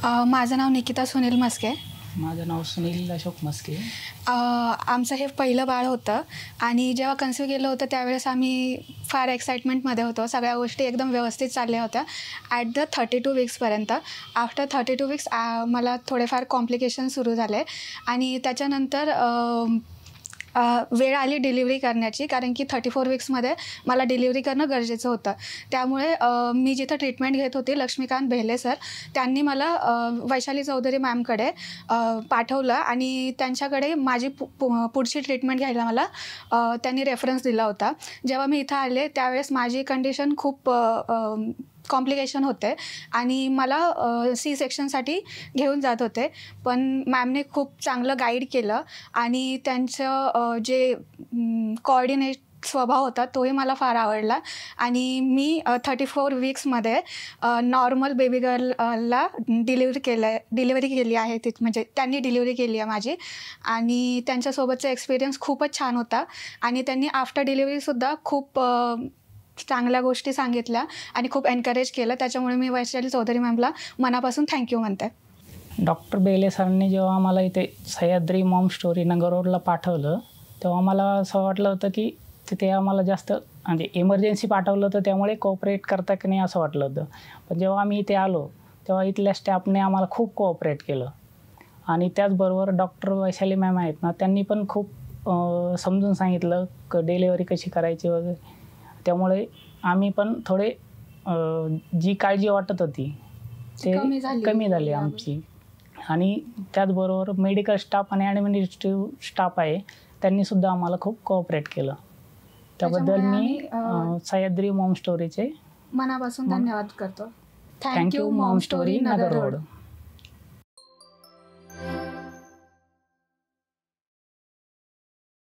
माझं नाव निकिता सुनील मस्के. माझं नाव सुनील अशोक मस्के. आमचं हे पहिलं बाळ होतं आणि जेव्हा कन्सिव्ह केलं होतं त्यावेळेस आम्ही फार एक्साइटमेंटमध्ये होतो. सगळ्या गोष्टी एकदम व्यवस्थित चालल्या होत्या ॲट द 32 वीक्सपर्यंत. आफ्टर 32 वीक्स मला थोडेफार कॉम्प्लिकेशन सुरू झाले आणि त्याच्यानंतर वेळ आली डिलिव्हरी करण्याची, कारण की 34 वीक्समध्ये मला डिलिव्हरी करणं गरजेचं होतं. त्यामुळे मी जिथं ट्रीटमेंट घेत होते लक्ष्मीकांत बेहले सर, त्यांनी मला वैशाली चौधरी मॅमकडे पाठवलं आणि त्यांच्याकडे माझी पुढची ट्रीटमेंट घ्यायला मला त्यांनी रेफरन्स दिला होता. जेव्हा मी इथं आले त्यावेळेस माझी कंडिशन खूप कॉम्प्लिकेशन होते आणि मला सी सेक्शनसाठी घेऊन जात होते, पण मॅमने खूप चांगलं गाईड केलं आणि त्यांचं जे कोऑर्डिनेट स्वभाव होता तोही मला फार आवडला आणि मी 34 वीक्समध्ये नॉर्मल बेबी गर्लला डिलिव्हरी केली आहे. म्हणजे त्यांनी डिलिव्हरी केली आहे माझी आणि त्यांच्यासोबतचा एक्सपिरियन्स खूपच छान होता आणि त्यांनी आफ्टर डिलिव्हरीसुद्धा खूप चांगल्या गोष्टी सांगितल्या आणि खूप एनकरेज केलं. त्याच्यामुळे मी वैशाली चौधरी मॅमला मनापासून थँक्यू म्हणते. डॉक्टर बेहले सरांनी जेव्हा मला इथे सह्याद्री मॉम स्टोरी नगर रोडला पाठवलं तेव्हा मला असं वाटलं होतं की तिथे आम्हाला जास्त म्हणजे इमर्जन्सी पाठवलं होतं, त्यामुळे कोऑपरेट करता की नाही असं वाटलं होतं. पण जेव्हा आम्ही इथे आलो तेव्हा इथल्या स्टाफने आम्हाला खूप कोऑपरेट केलं आणि त्याचबरोबर डॉक्टर वैशाली मॅम आहेत ना, त्यांनी पण खूप समजून सांगितलं डिलिव्हरी कशी करायची वगैरे. त्यामुळे आम्ही पण थोडे जी काळजी वाटत होती ते कमी झाली आमची. आणि त्याचबरोबर मेडिकल स्टाफ आणि ॲडमिनिस्ट्रेटिव्ह स्टाफ आहे त्यांनीसुद्धा आम्हाला खूप कोऑपरेट केलं. त्याबद्दल मी सह्याद्री मॉम स्टोरीचे मनापासून धन्यवाद करतो. थँक्यू मॉम स्टोरी नगर रोड.